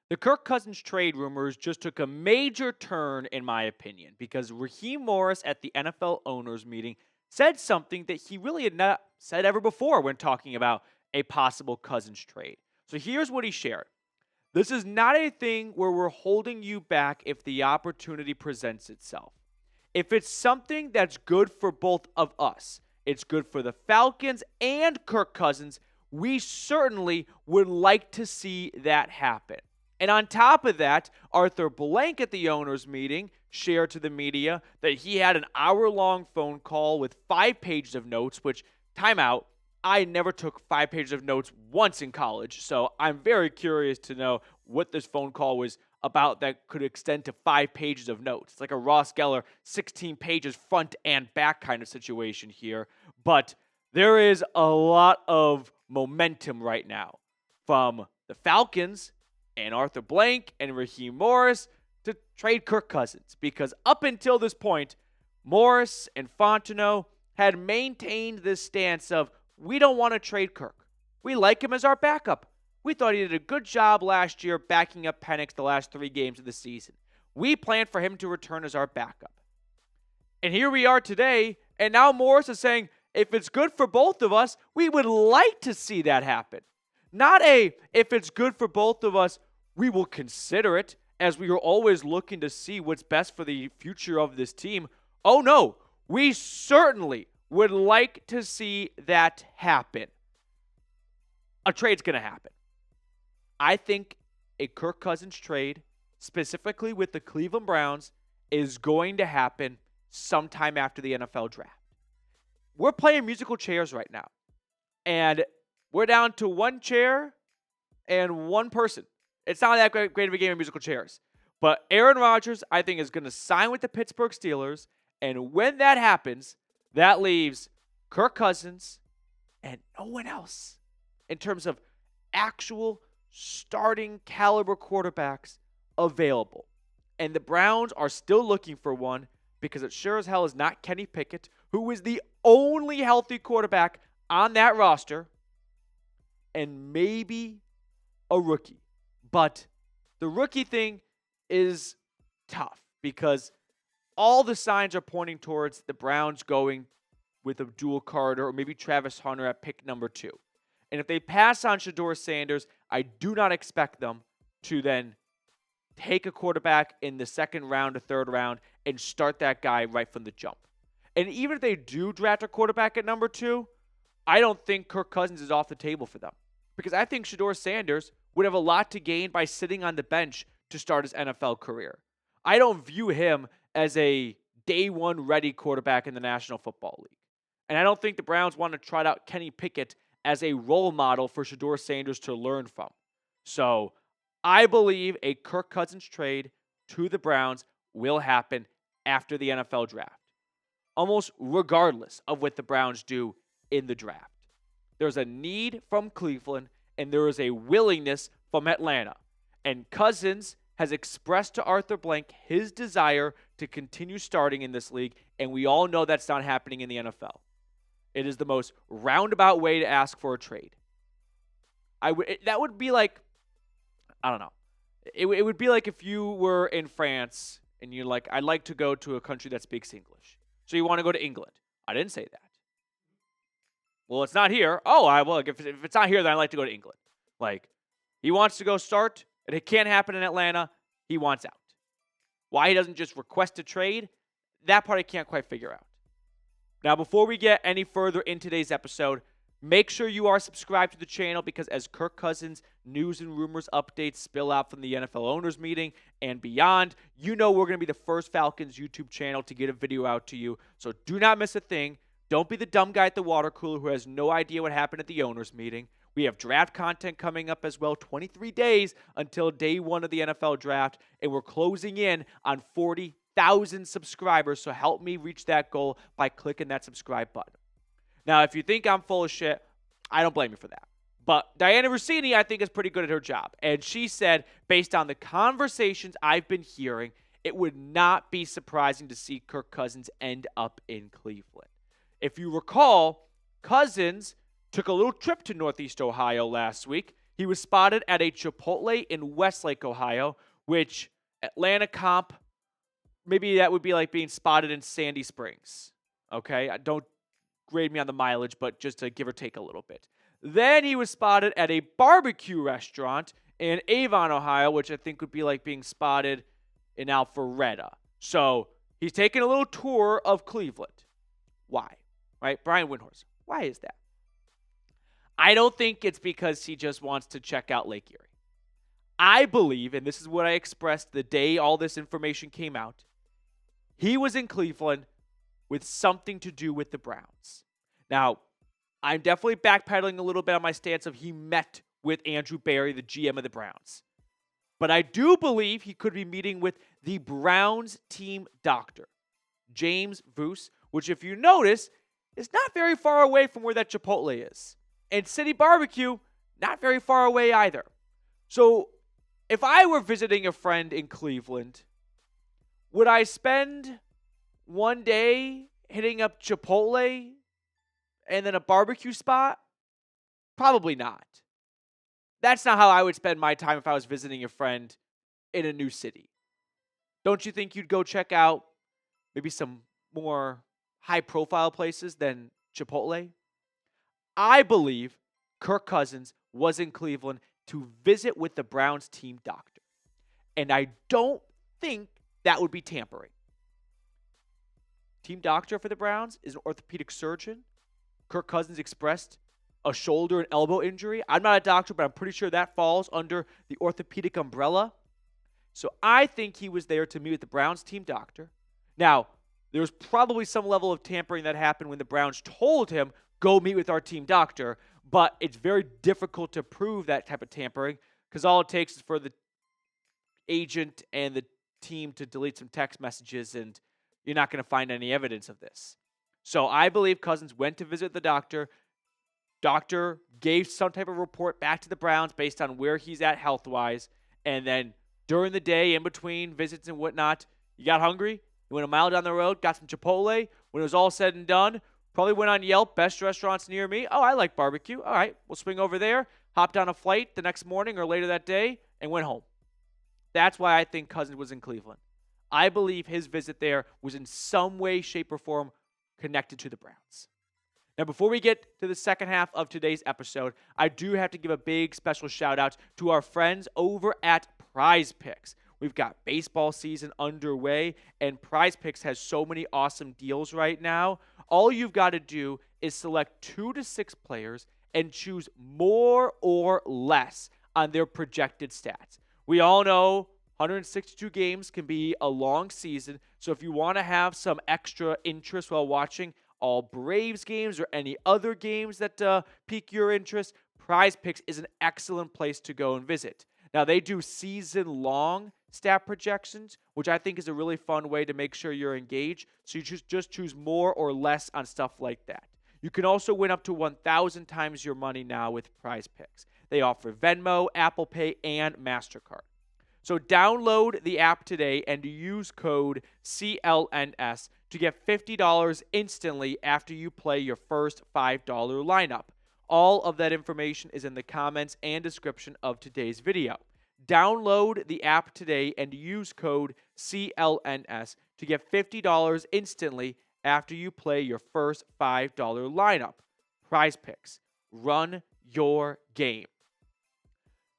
The Kirk Cousins trade rumors just took a major turn, in my opinion, because Raheem Morris at the NFL owners meeting said something that he really had not said ever before when talking about a possible Cousins trade. So here's what he shared. This is not a thing where we're holding you back if the opportunity presents itself. If it's something that's good for both of us, it's good for the Falcons and Kirk Cousins, we certainly would like to see that happen. And on top of that, Arthur Blank at the owners meeting shared to the media that he had an hour-long phone call with 5 pages of notes, which, timeout, I never took 5 pages of notes once in college, so I'm very curious to know what this phone call was about that could extend to 5 pages of notes. It's like a Ross Geller 16 pages front and back kind of situation here, but there is a lot of momentum right now from the Falcons and Arthur Blank and Raheem Morris to trade Kirk Cousins, because up until this point, Morris and Fontenot had maintained this stance of, we don't want to trade Kirk. We like him as our backup. We thought he did a good job last year backing up Penix the last 3 games of the season. We plan for him to return as our backup. And here we are today, and now Morris is saying, if it's good for both of us, we would like to see that happen. Not if it's good for both of us, we will consider it, as we are always looking to see what's best for the future of this team. Oh no, we certainly would like to see that happen. A trade's going to happen. I think a Kirk Cousins trade, specifically with the Cleveland Browns, is going to happen sometime after the NFL draft. We're playing musical chairs right now, and we're down to 1 chair and 1 person. It's not that great of a game of musical chairs. But Aaron Rodgers, I think, is going to sign with the Pittsburgh Steelers, and when that happens, that leaves Kirk Cousins and no one else in terms of actual starting caliber quarterbacks available. And the Browns are still looking for one, because it sure as hell is not Kenny Pickett, who is the only healthy quarterback on that roster, and maybe a rookie. But the rookie thing is tough, because all the signs are pointing towards the Browns going with Abdul Carter or maybe Travis Hunter at pick number 2. And if they pass on Shedeur Sanders, I do not expect them to then take a quarterback in the 2nd round or 3rd round and start that guy right from the jump. And even if they do draft a quarterback at number 2, I don't think Kirk Cousins is off the table for them, because I think Shedeur Sanders would have a lot to gain by sitting on the bench to start his NFL career. I don't view him as a day 1 ready quarterback in the National Football League. And I don't think the Browns want to trot out Kenny Pickett as a role model for Shedeur Sanders to learn from. So I believe a Kirk Cousins trade to the Browns will happen after the NFL draft, almost regardless of what the Browns do in the draft. There's a need from Cleveland, and there is a willingness from Atlanta. And Cousins has expressed to Arthur Blank his desire to continue starting in this league, and we all know that's not happening in the NFL. It is the most roundabout way to ask for a trade. That would be like, I don't know. It would be like if you were in France and you're like, I'd like to go to a country that speaks English. So you want to go to England. I didn't say that. Well, it's not here. Oh, if it's not here, then I'd like to go to England. Like, he wants to go start, and it can't happen in Atlanta. He wants out. Why he doesn't just request a trade, that part I can't quite figure out. Now, before we get any further in today's episode, make sure you are subscribed to the channel, because as Kirk Cousins news and rumors updates spill out from the NFL owners meeting and beyond, you know we're going to be the first Falcons YouTube channel to get a video out to you. So do not miss a thing. Don't be the dumb guy at the water cooler who has no idea what happened at the owners meeting. We have draft content coming up as well, 23 days until day 1 of the NFL draft, and we're closing in on 40,000 subscribers, so help me reach that goal by clicking that subscribe button. Now, if you think I'm full of shit, I don't blame you for that. But Diana Rossini, I think, is pretty good at her job. And she said, based on the conversations I've been hearing, it would not be surprising to see Kirk Cousins end up in Cleveland. If you recall, Cousins took a little trip to Northeast Ohio last week. He was spotted at a Chipotle in Westlake, Ohio, which Atlanta comp, maybe that would be like being spotted in Sandy Springs. Okay, don't grade me on the mileage, but just to give or take a little bit. Then he was spotted at a barbecue restaurant in Avon, Ohio, which I think would be like being spotted in Alpharetta. So he's taking a little tour of Cleveland. Why? Right? Brian Windhorst. Why is that? I don't think it's because he just wants to check out Lake Erie. I believe, and this is what I expressed the day all this information came out, he was in Cleveland with something to do with the Browns. Now, I'm definitely backpedaling a little bit on my stance of he met with Andrew Berry, the GM of the Browns. But I do believe he could be meeting with the Browns team doctor, James Voos, which if you notice, is not very far away from where that Chipotle is. And City Barbecue, not very far away either. So if I were visiting a friend in Cleveland, would I spend one day hitting up Chipotle and then a barbecue spot? Probably not. That's not how I would spend my time if I was visiting a friend in a new city. Don't you think you'd go check out maybe some more high-profile places than Chipotle? I believe Kirk Cousins was in Cleveland to visit with the Browns team doctor. And I don't think that would be tampering. Team doctor for the Browns is an orthopedic surgeon. Kirk Cousins expressed a shoulder and elbow injury. I'm not a doctor, but I'm pretty sure that falls under the orthopedic umbrella. So I think he was there to meet with the Browns team doctor. Now, there was probably some level of tampering that happened when the Browns told him, go meet with our team doctor, but it's very difficult to prove that type of tampering because all it takes is for the agent and the team to delete some text messages, and you're not going to find any evidence of this. So I believe Cousins went to visit the doctor. Doctor gave some type of report back to the Browns based on where he's at health-wise, and then during the day, in between visits and whatnot, you got hungry, you went a mile down the road, got some Chipotle. When it was all said and done, probably went on Yelp, best restaurants near me. Oh, I like barbecue. All right, we'll swing over there, hopped on a flight the next morning or later that day, and went home. That's why I think Cousins was in Cleveland. I believe his visit there was in some way, shape, or form connected to the Browns. Now, before we get to the second half of today's episode, I do have to give a big special shout out to our friends over at Prize Picks. We've got baseball season underway, and Prize Picks has so many awesome deals right now. All you've got to do is select 2 to 6 players and choose more or less on their projected stats. We all know 162 games can be a long season, so if you want to have some extra interest while watching all Braves games or any other games that pique your interest, Prize Picks is an excellent place to go and visit. Now, they do season-long stat projections, which I think is a really fun way to make sure you're engaged, so you just choose more or less on stuff like that. You can also win up to 1,000 times your money now with Prize Picks. They offer Venmo, Apple Pay, and MasterCard. So download the app today and use code CLNS to get $50 instantly after you play your first $5 lineup. All of that information is in the comments and description of today's video. Download the app today and use code CLNS to get $50 instantly after you play your first $5 lineup. Prize Picks. Run your game.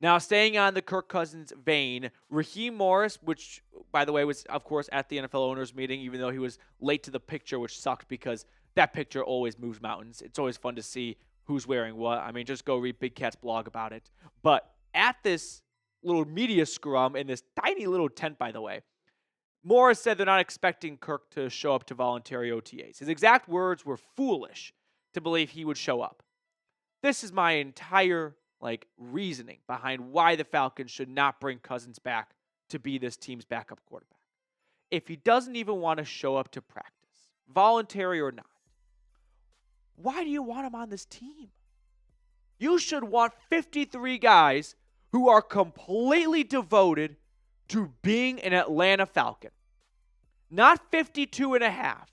Now, staying on the Kirk Cousins vein, Raheem Morris, which, by the way, was, of course, at the NFL owners meeting, even though he was late to the picture, which sucked because that picture always moves mountains. It's always fun to see who's wearing what. I mean, just go read Big Cat's blog about it. But at this little media scrum in this tiny little tent, by the way, Morris said they're not expecting Kirk to show up to voluntary OTAs. His exact words were foolish to believe he would show up. This is my entire reasoning behind why the Falcons should not bring Cousins back to be this team's backup quarterback. If he doesn't even want to show up to practice, voluntary or not, why do you want him on this team? You should want 53 guys who are completely devoted to being an Atlanta Falcon. Not 52 and a half.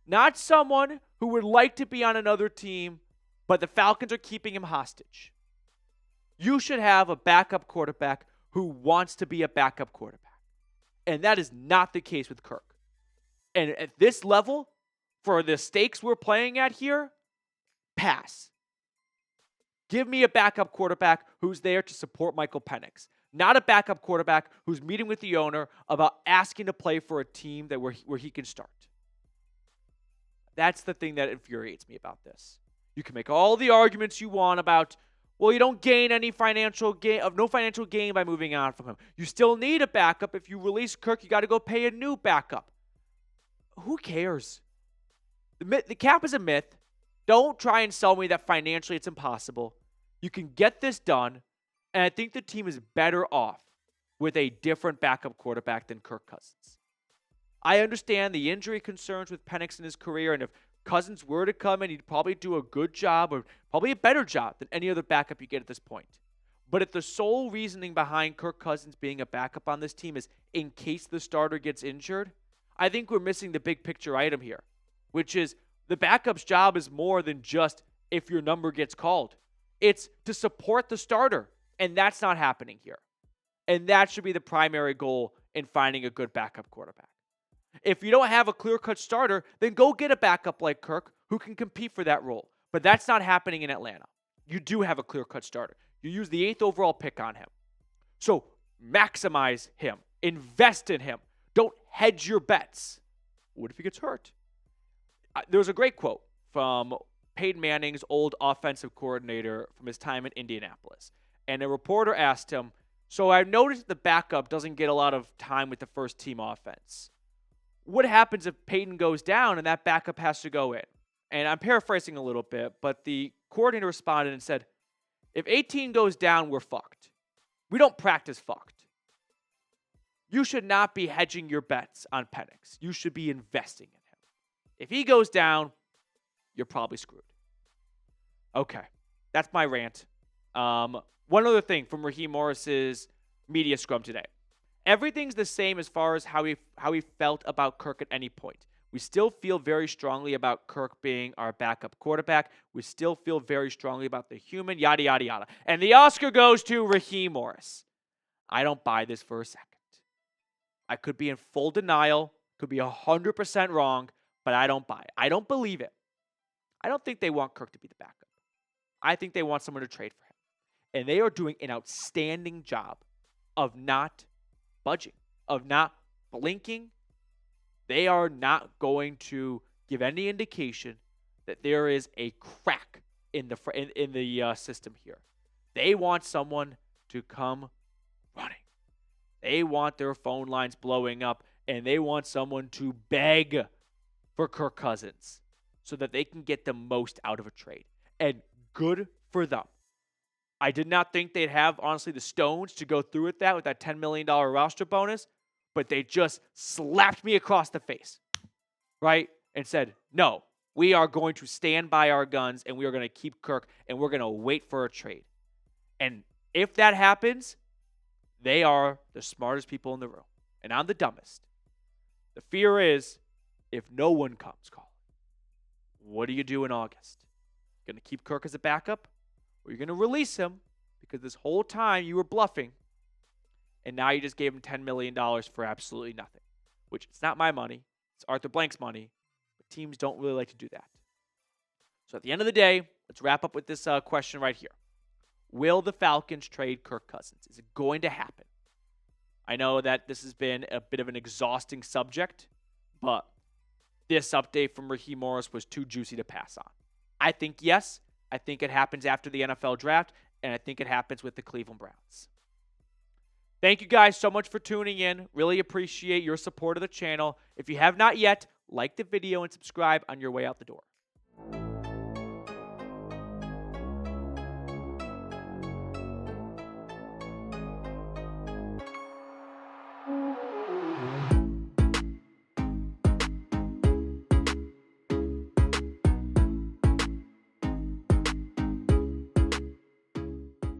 Not someone who would like to be on another team but the Falcons are keeping him hostage. You should have a backup quarterback who wants to be a backup quarterback. And that is not the case with Kirk. And at this level, for the stakes we're playing at here, pass. Give me a backup quarterback who's there to support Michael Penix, not a backup quarterback who's meeting with the owner about asking to play for a team that where he can start. That's the thing that infuriates me about this. You can make all the arguments you want about, well, you don't gain any no financial gain by moving on from him. You still need a backup. If you release Kirk, you got to go pay a new backup. Who cares? The cap is a myth. Don't try and sell me that financially it's impossible. You can get this done, and I think the team is better off with a different backup quarterback than Kirk Cousins. I understand the injury concerns with Penix in his career, and if Cousins were to come in, he'd probably do a good job, or probably a better job than any other backup you get at this point. But if the sole reasoning behind Kirk Cousins being a backup on this team is in case the starter gets injured, I think we're missing the big picture item here, which is the backup's job is more than just if your number gets called. It's to support the starter, and that's not happening here. And that should be the primary goal in finding a good backup quarterback. If you don't have a clear-cut starter, then go get a backup like Kirk who can compete for that role. But that's not happening in Atlanta. You do have a clear-cut starter. You use the 8th overall pick on him. So maximize him. Invest in him. Don't hedge your bets. What if he gets hurt? There was a great quote from Peyton Manning's old offensive coordinator from his time in Indianapolis. And a reporter asked him, so I've noticed the backup doesn't get a lot of time with the first team offense. What happens if Peyton goes down and that backup has to go in? And I'm paraphrasing a little bit, but the coordinator responded and said, if 18 goes down, we're fucked. We don't practice fucked. You should not be hedging your bets on Penix. You should be investing in him. If he goes down, you're probably screwed. Okay, that's my rant. One other thing from Raheem Morris's media scrum today. Everything's the same as far as how he felt about Kirk at any point. We still feel very strongly about Kirk being our backup quarterback. We still feel very strongly about the human, yada, yada, yada. And the Oscar goes to Raheem Morris. I don't buy this for a second. I could be in full denial, could be 100% wrong, but I don't buy it. I don't believe it. I don't think they want Kirk to be the backup. I think they want someone to trade for him. And they are doing an outstanding job of not budging, of not blinking. They are not going to give any indication that there is a crack in the system here. They want someone to come running. They want their phone lines blowing up, and they want someone to beg for Kirk Cousins so that they can get the most out of a trade. And good for them. I did not think they'd have, honestly, the stones to go through with that $10 million roster bonus, but they just slapped me across the face, right? And said, no, we are going to stand by our guns, and we are going to keep Kirk, and we're going to wait for a trade. And if that happens, they are the smartest people in the room, and I'm the dumbest. The fear is, if no one comes calling, what do you do in August? You're going to keep Kirk as a backup? Or you're going to release him because this whole time you were bluffing, and now you just gave him $10 million for absolutely nothing, which it's not my money. It's Arthur Blank's money, but teams don't really like to do that. So at the end of the day, let's wrap up with this question right here. Will the Falcons trade Kirk Cousins? Is it going to happen? I know that this has been a bit of an exhausting subject, but this update from Raheem Morris was too juicy to pass on. I think yes. I think it happens after the NFL draft, and I think it happens with the Cleveland Browns. Thank you guys so much for tuning in. Really appreciate your support of the channel. If you have not yet, like the video and subscribe on your way out the door.